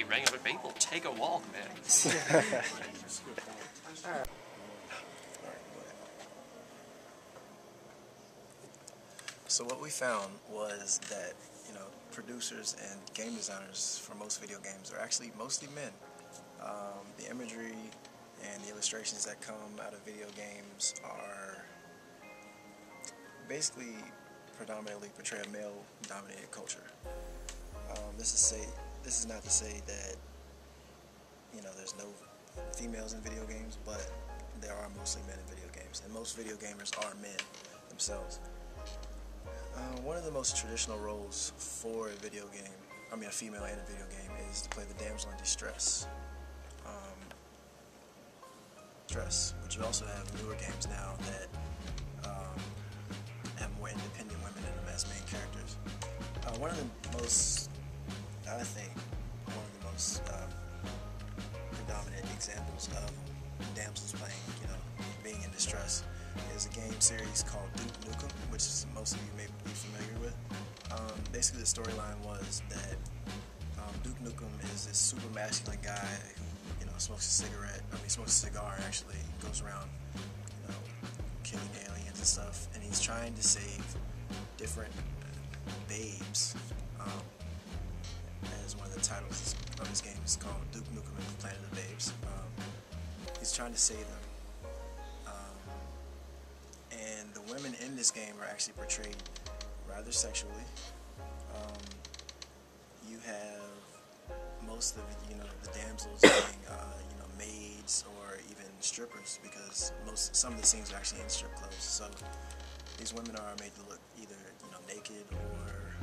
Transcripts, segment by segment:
regular people. Take a walk, man. So what we found was that, producers and game designers for most video games are actually mostly men. The imagery and the illustrations that come out of video games are basically predominantly portray a male-dominated culture. This is not to say that there's no females in video games, but there are mostly men in video games, and most video gamers are men themselves. One of the most traditional roles for a female in a video game, is to play the damsel in distress. But you also have newer games now that have more independent women in them as main characters. One of the most predominant examples of damsels playing, being in distress, is a game series called Duke Nukem, which most of you may be familiar with. Basically, the storyline was that Duke Nukem is this super masculine guy who, smokes a cigar, actually, goes around, killing aliens and stuff, and he's trying to save different babes. As one of the titles of his game is called Duke Nukem and the Planet of the Babes. He's trying to save them. And the women in this game are actually portrayed rather sexually. You have most of the damsels being maids or even strippers, because some of the scenes are actually in strip clubs. So these women are made to look either naked or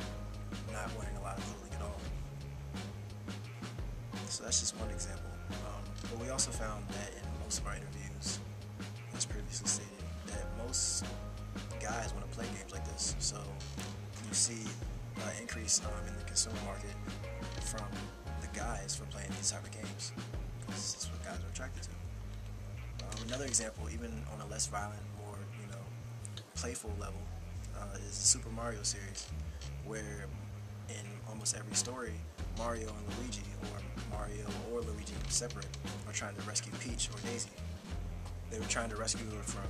not wearing a lot of clothing at all. So that's just one example. But we also found that in most of our interviews, as previously stated, that most guys want to play games like this. So you see an increase in the consumer market from the guys for playing these type of games, because that's what guys are attracted to. Another example, even on a less violent, more playful level, is the Super Mario series, where in almost every story, Mario and Luigi, or Mario or Luigi separate, are trying to rescue Peach or Daisy. They were trying to rescue her from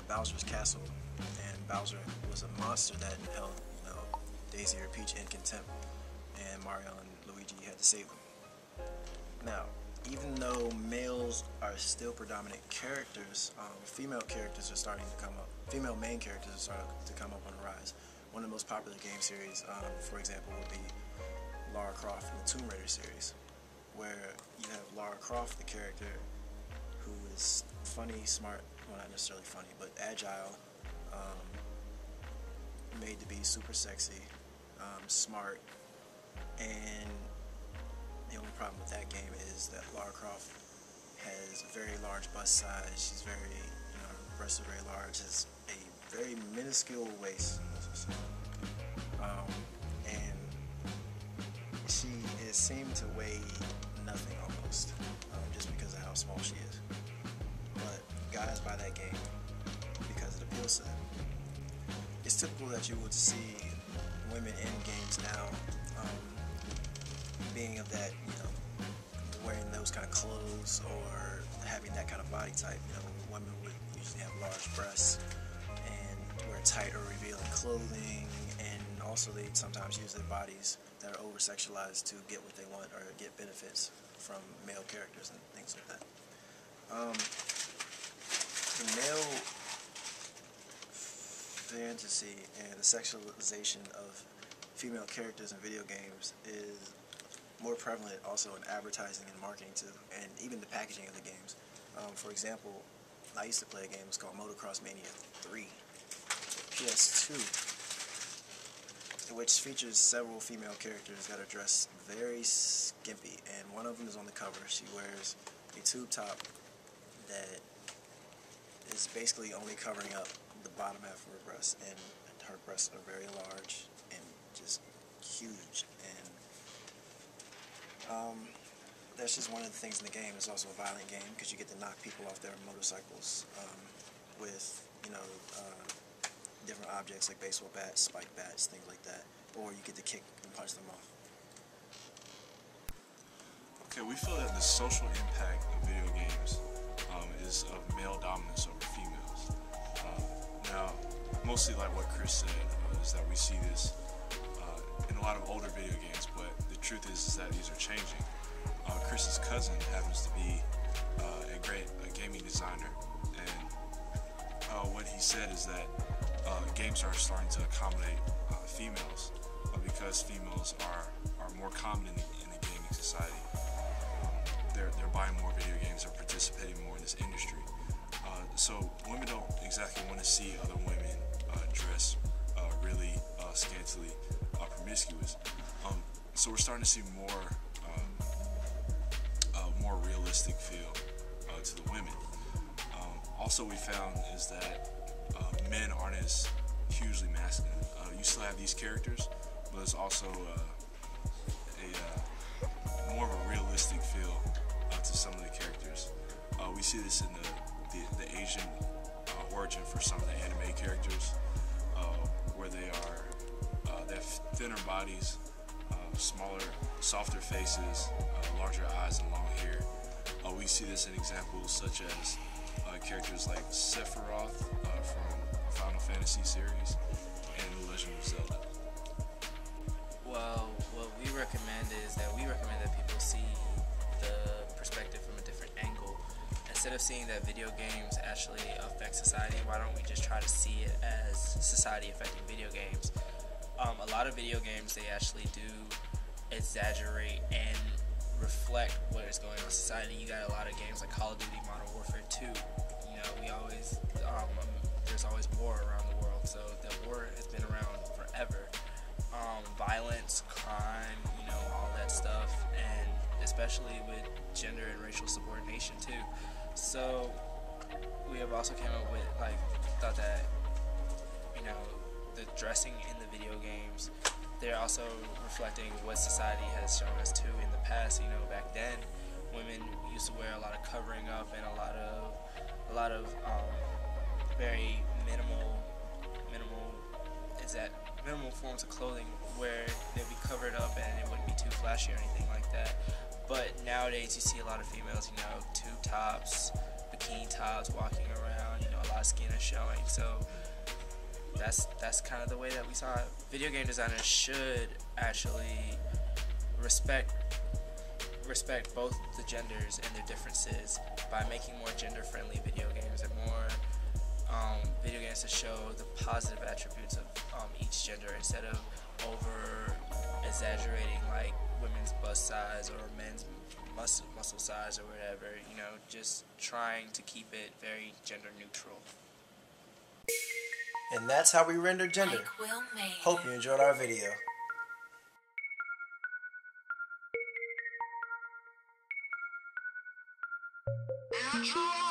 Bowser's castle, and Bowser was a monster that held Daisy or Peach in contempt, and Mario and Luigi had to save them. Now, even though males are still predominant characters, female characters are starting to come up. Female main characters are starting to come up on the rise. One of the most popular game series, for example, would be Lara Croft in the Tomb Raider series, where you have Lara Croft, the character who is funny, smart, well, not necessarily funny, but agile, made to be super sexy, smart, and the only problem with that game is that Lara Croft has a very large bust size. She's very, her breasts are very large, has a very minuscule waist, and she is seemed to weigh nothing almost, just because of how small she is. But guys buy that game because it appeals to them. It's typical that you would see women in games now being of that, wearing those kind of clothes or having that kind of body type. Women would usually have large breasts and wear tight or revealing clothing, and also they sometimes use their bodies that are over-sexualized to get what they want or get benefits from male characters and things like that. The male fantasy and the sexualization of female characters in video games is more prevalent also in advertising and marketing too, and even the packaging of the games. For example, I used to play a game called Motocross Mania 3, PS2, which features several female characters that are dressed very skimpy, and one of them is on the cover. She wears a tube top that is basically only covering up the bottom half of her breasts, and her breasts are very large and just huge, and that's just one of the things in the game. It's also a violent game because you get to knock people off their motorcycles with, different objects like baseball bats, spike bats, things like that, or you get to kick and punch them off. Okay, we feel that the social impact of video games is of male dominance over females. Now, mostly like what Kris said, is that we see this in a lot of older video games, but the truth is that these are changing. Kris's cousin happens to be a gaming designer, and what he said is that games are starting to accommodate females because females are more common in the gaming society. They're buying more video games, they're participating more in this industry. So women don't exactly want to see other women dress really scantily promiscuous. So we're starting to see more realistic feel to the women. Also, we found is that men aren't as hugely masculine. You still have these characters, but it's also more of a realistic feel to some of the characters. We see this in the Asian origin for some of the anime characters, where they have thinner bodies, smaller, softer faces, larger eyes, and long hair. We see this in examples such as characters like Sephiroth from Final Fantasy series and The Legend of Zelda. Well, what we recommend is that people see the perspective from a different angle. Instead of seeing that video games actually affect society, why don't we just try to see it as society affecting video games? A lot of video games, they actually do exaggerate and reflect what is going on in society. You got a lot of games like Call of Duty, Modern Warfare 2. You know, there's always war around the world, so the war has been around forever. Violence, crime, all that stuff, and especially with gender and racial subordination too. So we have also came up with thought that the dressing in the video games, they're also reflecting what society has shown us too in the past. Back then, women used to wear a lot of covering up and a lot of very minimal forms of clothing where they'd be covered up and it wouldn't be too flashy or anything like that. But nowadays you see a lot of females, tube tops, bikini tops, walking around, a lot of skin is showing. So that's kind of the way that we saw it. Video game designers should actually respect both the genders and their differences by making more gender-friendly video games and more video games to show the positive attributes of each gender instead of over exaggerating like women's bust size or men's muscle size or whatever. Just trying to keep it very gender neutral. And that's how we render gender. Hope you enjoyed our video. Intro.